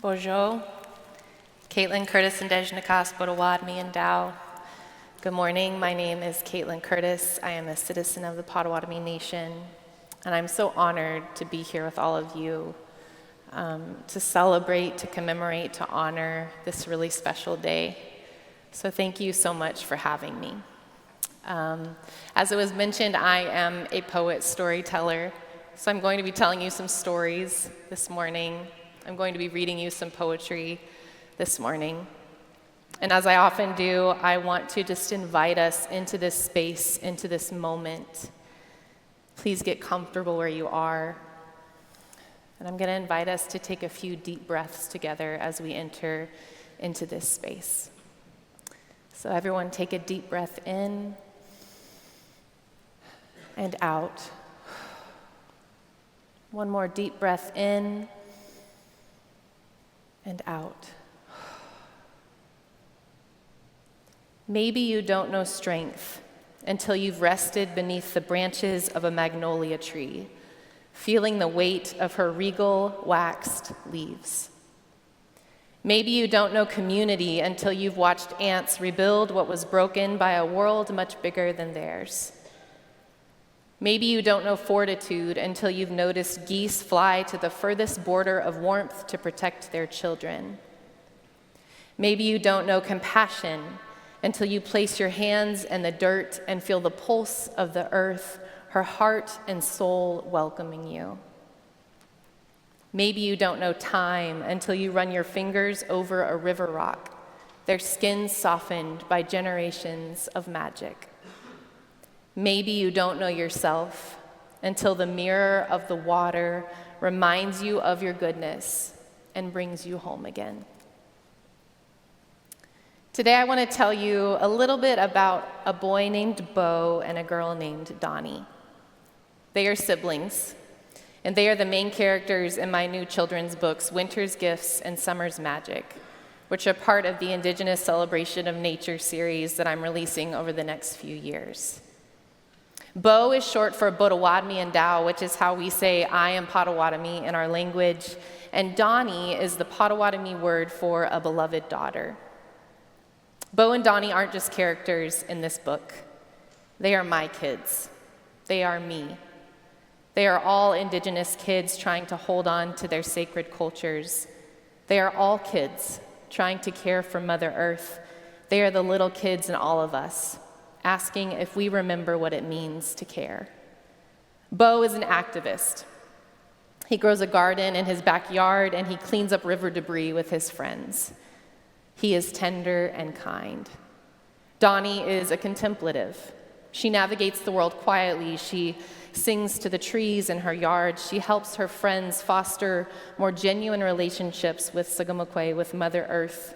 Bonjour. Kaitlin, Curtice, and Dejnakas, Potawatomi, and Dow. Good morning. My name is Kaitlin Curtice. I am a citizen of the Potawatomi Nation, and I'm so honored to be here with all of you to celebrate, to commemorate, to honor this really special day. So thank you so much for having me. As it was mentioned, I am a poet storyteller, so I'm going to be telling you some stories this morning. I'm going to be reading you some poetry this morning. And as I often do, I want to just invite us into this space, into this moment. Please get comfortable where you are. And I'm going to invite us to take a few deep breaths together as we enter into this space. So everyone take a deep breath in and out. One more deep breath in and out. Maybe you don't know strength until you've rested beneath the branches of a magnolia tree, feeling the weight of her regal, waxed leaves. Maybe you don't know community until you've watched ants rebuild what was broken by a world much bigger than theirs. Maybe you don't know fortitude until you've noticed geese fly to the furthest border of warmth to protect their children. Maybe you don't know compassion until you place your hands in the dirt and feel the pulse of the earth, her heart and soul welcoming you. Maybe you don't know time until you run your fingers over a river rock, their skin softened by generations of magic. Maybe you don't know yourself until the mirror of the water reminds you of your goodness and brings you home again. Today I want to tell you a little bit about a boy named Bo and a girl named Donnie. They are siblings, and they are the main characters in my new children's books, Winter's Gifts and Summer's Magic, which are part of the Indigenous Celebration of Nature series that I'm releasing over the next few years. Bo is short for Potawatomi and Dow, which is how we say I am Potawatomi in our language, and Donnie is the Potawatomi word for a beloved daughter. Bo and Donnie aren't just characters in this book. They are my kids. They are me. They are all Indigenous kids trying to hold on to their sacred cultures. They are all kids trying to care for Mother Earth. They are the little kids in all of us, asking if we remember what it means to care. Bo is an activist. He grows a garden in his backyard and he cleans up river debris with his friends. He is tender and kind. Donnie is a contemplative. She navigates the world quietly. She sings to the trees in her yard. She helps her friends foster more genuine relationships with Sagamokwe, with Mother Earth,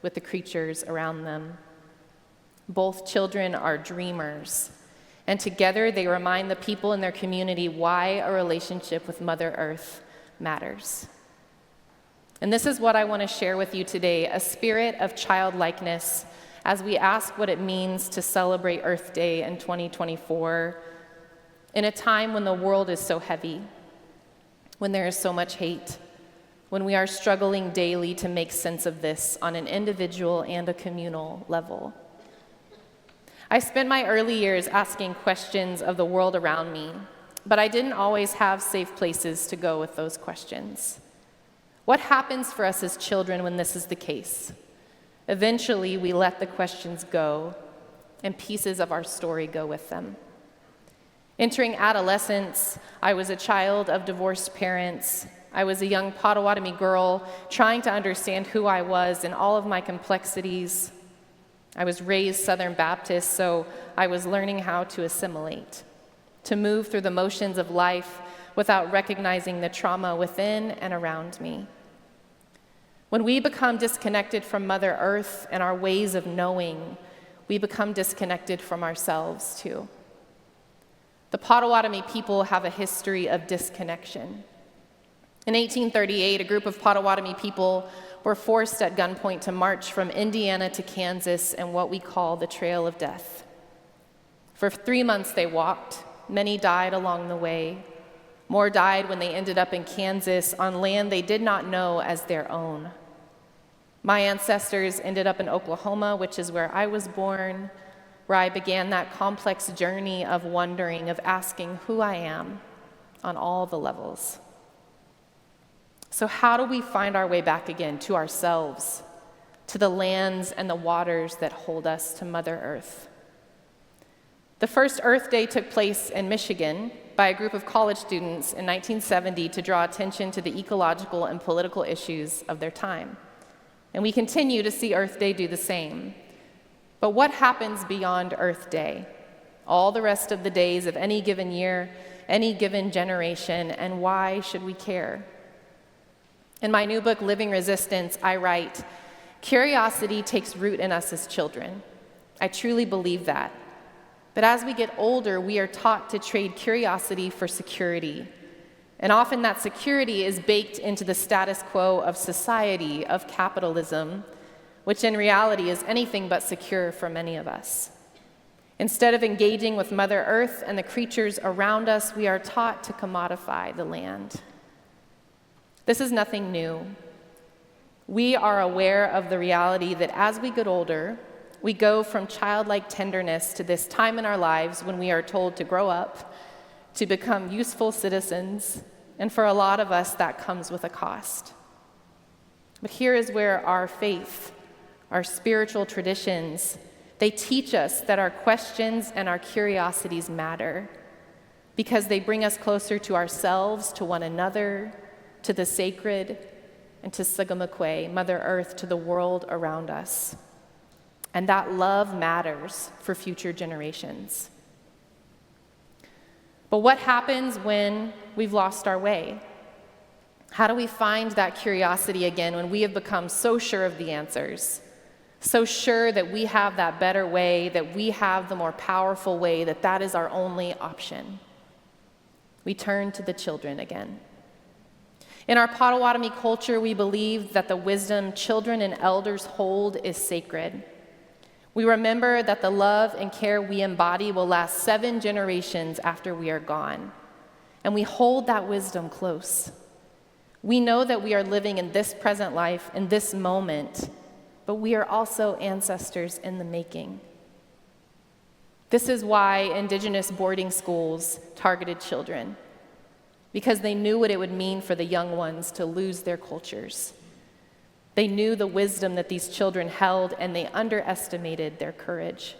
with the creatures around them. Both children are dreamers, and together they remind the people in their community why a relationship with Mother Earth matters. And this is what I want to share with you today, a spirit of childlikeness as we ask what it means to celebrate Earth Day in 2024 in a time when the world is so heavy, when there is so much hate, when we are struggling daily to make sense of this on an individual and a communal level. I spent my early years asking questions of the world around me, but I didn't always have safe places to go with those questions. What happens for us as children when this is the case? Eventually, we let the questions go, and pieces of our story go with them. Entering adolescence, I was a child of divorced parents. I was a young Potawatomi girl trying to understand who I was and all of my complexities. I was raised Southern Baptist, so I was learning how to assimilate, to move through the motions of life without recognizing the trauma within and around me. When we become disconnected from Mother Earth and our ways of knowing, we become disconnected from ourselves too. The Potawatomi people have a history of disconnection. In 1838, a group of Potawatomi people were forced at gunpoint to march from Indiana to Kansas in what we call the Trail of Death. For 3 months they walked. Many died along the way. More died when they ended up in Kansas on land they did not know as their own. My ancestors ended up in Oklahoma, which is where I was born, where I began that complex journey of wondering, of asking who I am on all the levels. So how do we find our way back again to ourselves, to the lands and the waters that hold us to Mother Earth? The first Earth Day took place in Michigan by a group of college students in 1970 to draw attention to the ecological and political issues of their time. And we continue to see Earth Day do the same. But what happens beyond Earth Day? All the rest of the days of any given year, any given generation, and why should we care? In my new book, Living Resistance, I write, "Curiosity takes root in us as children. I truly believe that. But as we get older, we are taught to trade curiosity for security. And often that security is baked into the status quo of society, of capitalism, which in reality is anything but secure for many of us. Instead of engaging with Mother Earth and the creatures around us, we are taught to commodify the land. This is nothing new. We are aware of the reality that as we get older, we go from childlike tenderness to this time in our lives when we are told to grow up, to become useful citizens, and for a lot of us, that comes with a cost. But here is where our faith, our spiritual traditions, they teach us that our questions and our curiosities matter because they bring us closer to ourselves, to one another, to the sacred, and to Sigamakwe, Mother Earth, to the world around us. And that love matters for future generations. But what happens when we've lost our way? How do we find that curiosity again when we have become so sure of the answers, so sure that we have that better way, that we have the more powerful way, that that is our only option? We turn to the children again. In our Potawatomi culture, we believe that the wisdom children and elders hold is sacred. We remember that the love and care we embody will last 7 generations after we are gone, and we hold that wisdom close. We know that we are living in this present life, in this moment, but we are also ancestors in the making. This is why Indigenous boarding schools targeted children, because they knew what it would mean for the young ones to lose their cultures. They knew the wisdom that these children held, and they underestimated their courage.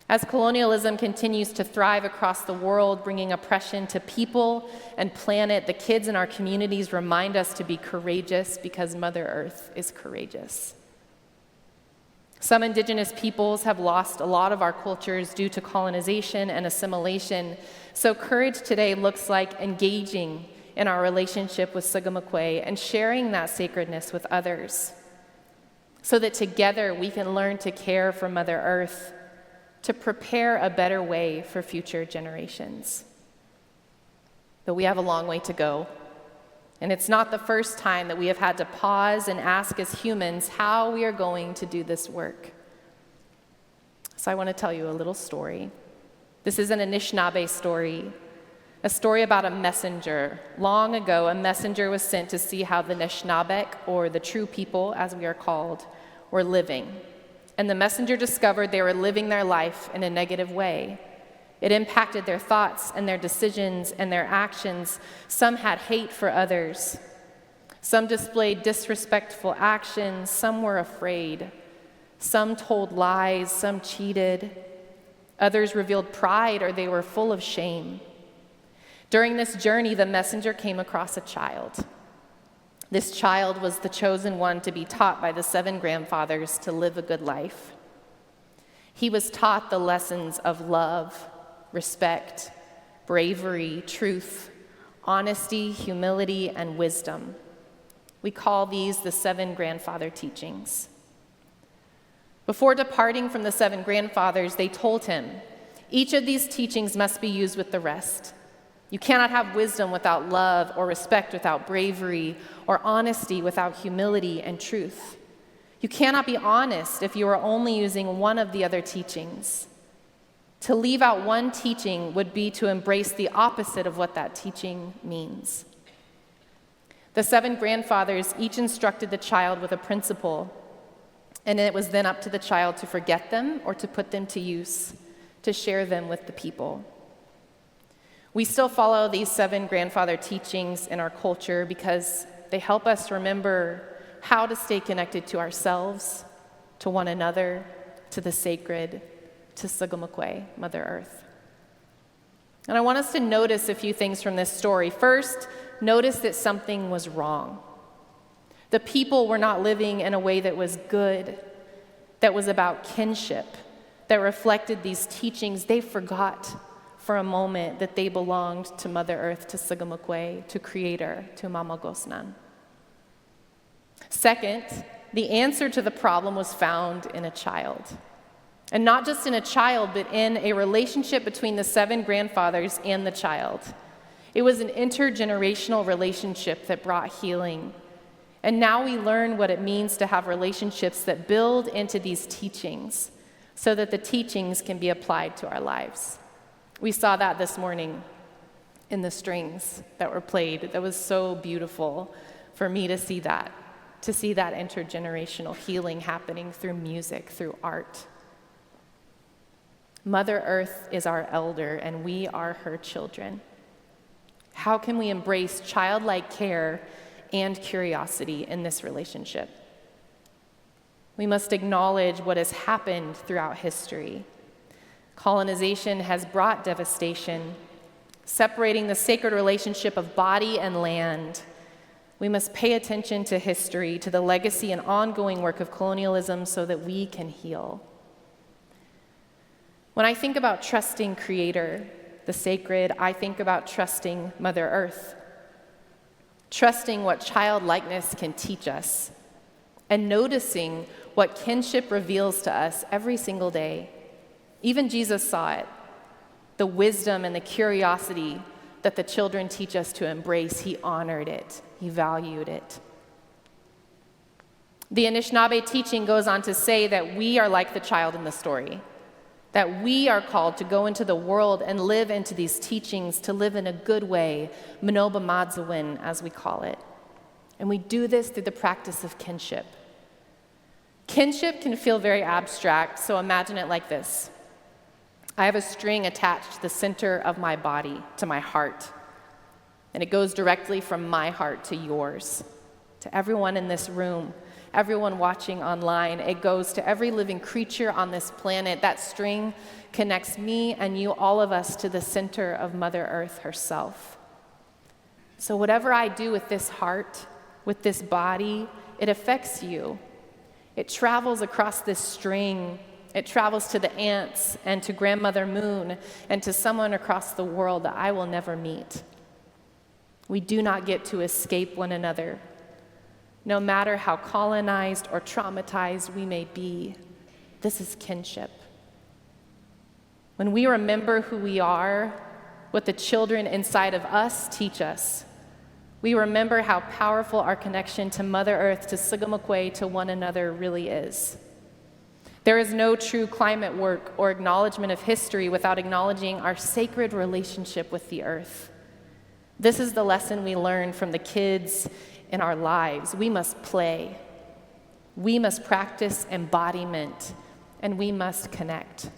As colonialism continues to thrive across the world, bringing oppression to people and planet, the kids in our communities remind us to be courageous because Mother Earth is courageous. Some Indigenous peoples have lost a lot of our cultures due to colonization and assimilation, so courage today looks like engaging in our relationship with Sigamakwe and sharing that sacredness with others so that together we can learn to care for Mother Earth, to prepare a better way for future generations. But we have a long way to go, and it's not the first time that we have had to pause and ask as humans how we are going to do this work. So I want to tell you a little story. This is an Anishinaabe story. A story about a messenger. Long ago, a messenger was sent to see how the Anishinaabe, or the true people as we are called, were living. And the messenger discovered they were living their life in a negative way. It impacted their thoughts and their decisions and their actions. Some had hate for others. Some displayed disrespectful actions. Some were afraid. Some told lies. Some cheated. Others revealed pride, or they were full of shame. During this journey, the messenger came across a child. This child was the chosen one to be taught by the 7 grandfathers to live a good life. He was taught the lessons of love, respect, bravery, truth, honesty, humility, and wisdom. We call these the 7 grandfather teachings. Before departing from the 7 grandfathers, they told him, each of these teachings must be used with the rest. You cannot have wisdom without love, or respect without bravery, or honesty without humility and truth. You cannot be honest if you are only using one of the other teachings. To leave out one teaching would be to embrace the opposite of what that teaching means. The 7 grandfathers each instructed the child with a principle, and it was then up to the child to forget them or to put them to use, to share them with the people. We still follow these 7 grandfather teachings in our culture because they help us remember how to stay connected to ourselves, to one another, to the sacred, to Sugamakwe, Mother Earth. And I want us to notice a few things from this story. First, notice that something was wrong. The people were not living in a way that was good, that was about kinship, that reflected these teachings. They forgot for a moment that they belonged to Mother Earth, to Sugamakwe, to Creator, to Mama Gosnan. Second, the answer to the problem was found in a child. And not just in a child, but in a relationship between the 7 grandfathers and the child. It was an intergenerational relationship that brought healing. And now we learn what it means to have relationships that build into these teachings so that the teachings can be applied to our lives. We saw that this morning in the strings that were played. That was so beautiful for me to see that intergenerational healing happening through music, through art. Mother Earth is our elder, and we are her children. How can we embrace childlike care and curiosity in this relationship? We must acknowledge what has happened throughout history. Colonization has brought devastation, separating the sacred relationship of body and land. We must pay attention to history, to the legacy and ongoing work of colonialism so that we can heal. When I think about trusting Creator, the sacred, I think about trusting Mother Earth, trusting what childlikeness can teach us, and noticing what kinship reveals to us every single day. Even Jesus saw it, the wisdom and the curiosity that the children teach us to embrace. He honored it, he valued it. The Anishinaabe teaching goes on to say that we are like the child in the story, that we are called to go into the world and live into these teachings, to live in a good way, Manoba Madzawin, as we call it. And we do this through the practice of kinship. Kinship can feel very abstract, so imagine it like this. I have a string attached to the center of my body, to my heart, and it goes directly from my heart to yours, to everyone in this room, everyone watching online. It goes to every living creature on this planet. That string connects me and you, all of us, to the center of Mother Earth herself. So whatever I do with this heart, with this body, it affects you. It travels across this string. It travels to the ants and to Grandmother Moon and to someone across the world that I will never meet. We do not get to escape one another. No matter how colonized or traumatized we may be, this is kinship. When we remember who we are, what the children inside of us teach us, we remember how powerful our connection to Mother Earth, to Sugamakwe, to one another really is. There is no true climate work or acknowledgement of history without acknowledging our sacred relationship with the earth. This is the lesson we learn from the kids in our lives. We must play. We must practice embodiment, and we must connect.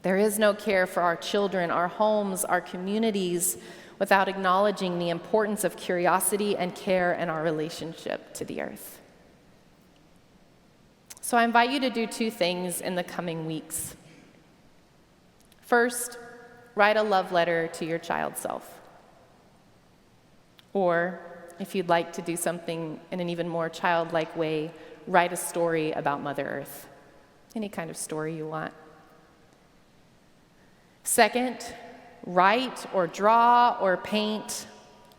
There is no care for our children, our homes, our communities, without acknowledging the importance of curiosity and care in our relationship to the earth. So I invite you to do 2 things in the coming weeks. First, write a love letter to your child self. Or, if you'd like to do something in an even more childlike way, write a story about Mother Earth. Any kind of story you want. Second, write or draw or paint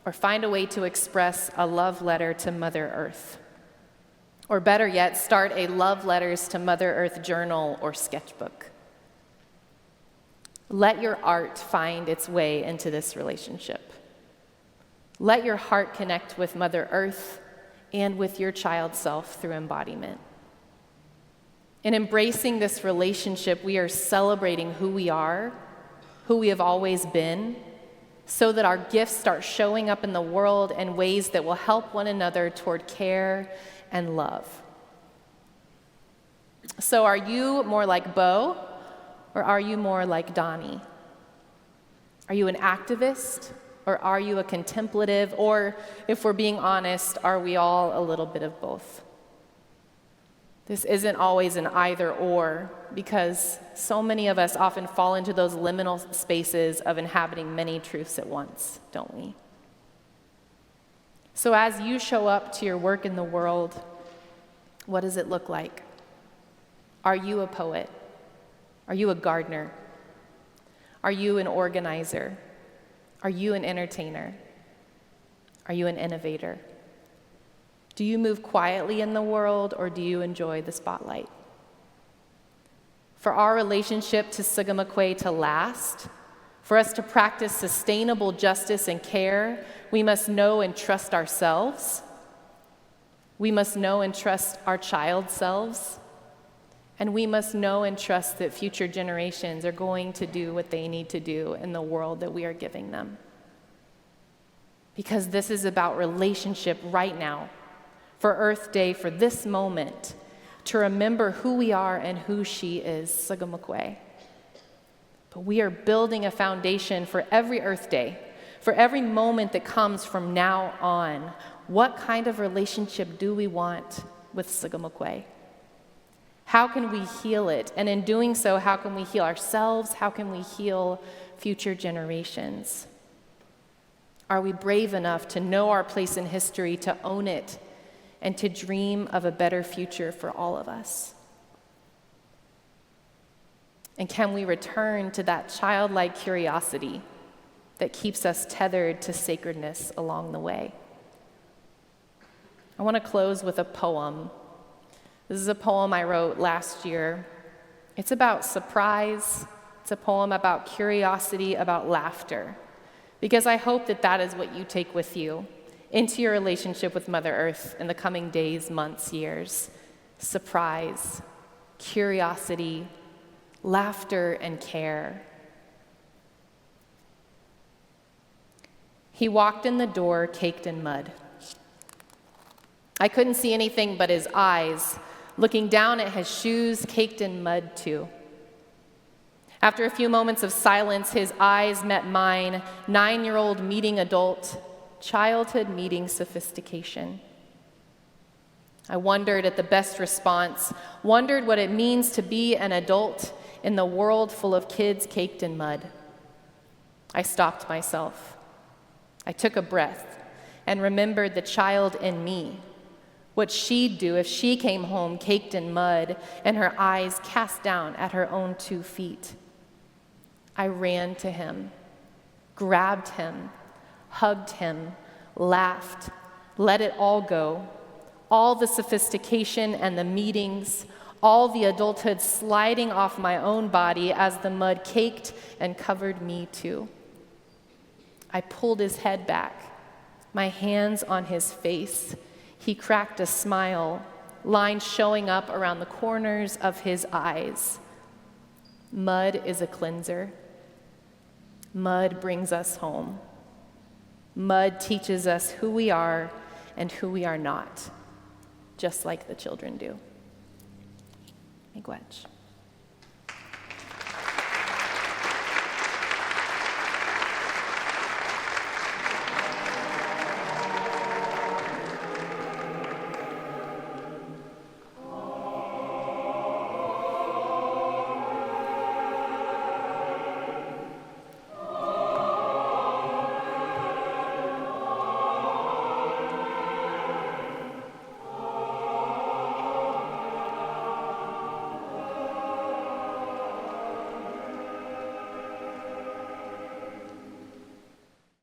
or find a way to express a love letter to Mother Earth. Or better yet, start a Love Letters to Mother Earth journal or sketchbook. Let your art find its way into this relationship. Let your heart connect with Mother Earth and with your child self through embodiment. In embracing this relationship, we are celebrating who we are, who we have always been, so that our gifts start showing up in the world in ways that will help one another toward care and love. So are you more like Bo, or are you more like Donnie? Are you an activist, or are you a contemplative, or if we're being honest, are we all a little bit of both? This isn't always an either or, because so many of us often fall into those liminal spaces of inhabiting many truths at once, don't we? So as you show up to your work in the world, what does it look like? Are you a poet? Are you a gardener? Are you an organizer? Are you an entertainer? Are you an innovator? Do you move quietly in the world, or do you enjoy the spotlight? For our relationship to Sigamakwe to last, for us to practice sustainable justice and care, we must know and trust ourselves. We must know and trust our child selves. And we must know and trust that future generations are going to do what they need to do in the world that we are giving them. Because this is about relationship right now, for Earth Day, for this moment, to remember who we are and who she is, Sigamakwe. But we are building a foundation for every Earth Day, for every moment that comes from now on. What kind of relationship do we want with Sigamakwe? How can we heal it? And in doing so, how can we heal ourselves? How can we heal future generations? Are we brave enough to know our place in history, to own it, and to dream of a better future for all of us? And can we return to that childlike curiosity that keeps us tethered to sacredness along the way? I want to close with a poem. This is a poem I wrote last year. It's about surprise. It's a poem about curiosity, about laughter, because I hope that that is what you take with you into your relationship with Mother Earth in the coming days, months, years. Surprise, curiosity, laughter, and care. He walked in the door caked in mud. I couldn't see anything but his eyes, looking down at his shoes caked in mud too. After a few moments of silence, his eyes met mine, 9-year-old meeting adult, childhood meeting sophistication. I wondered at the best response, wondered what it means to be an adult in the world full of kids caked in mud. I stopped myself. I took a breath and remembered the child in me, what she'd do if she came home caked in mud and her eyes cast down at her own 2 feet. I ran to him, grabbed him, hugged him, laughed, let it all go, all the sophistication and the meetings, all the adulthood sliding off my own body as the mud caked and covered me too. I pulled his head back, my hands on his face. He cracked a smile, lines showing up around the corners of his eyes. Mud is a cleanser. Mud brings us home. Mud teaches us who we are and who we are not, just like the children do. Miigwech.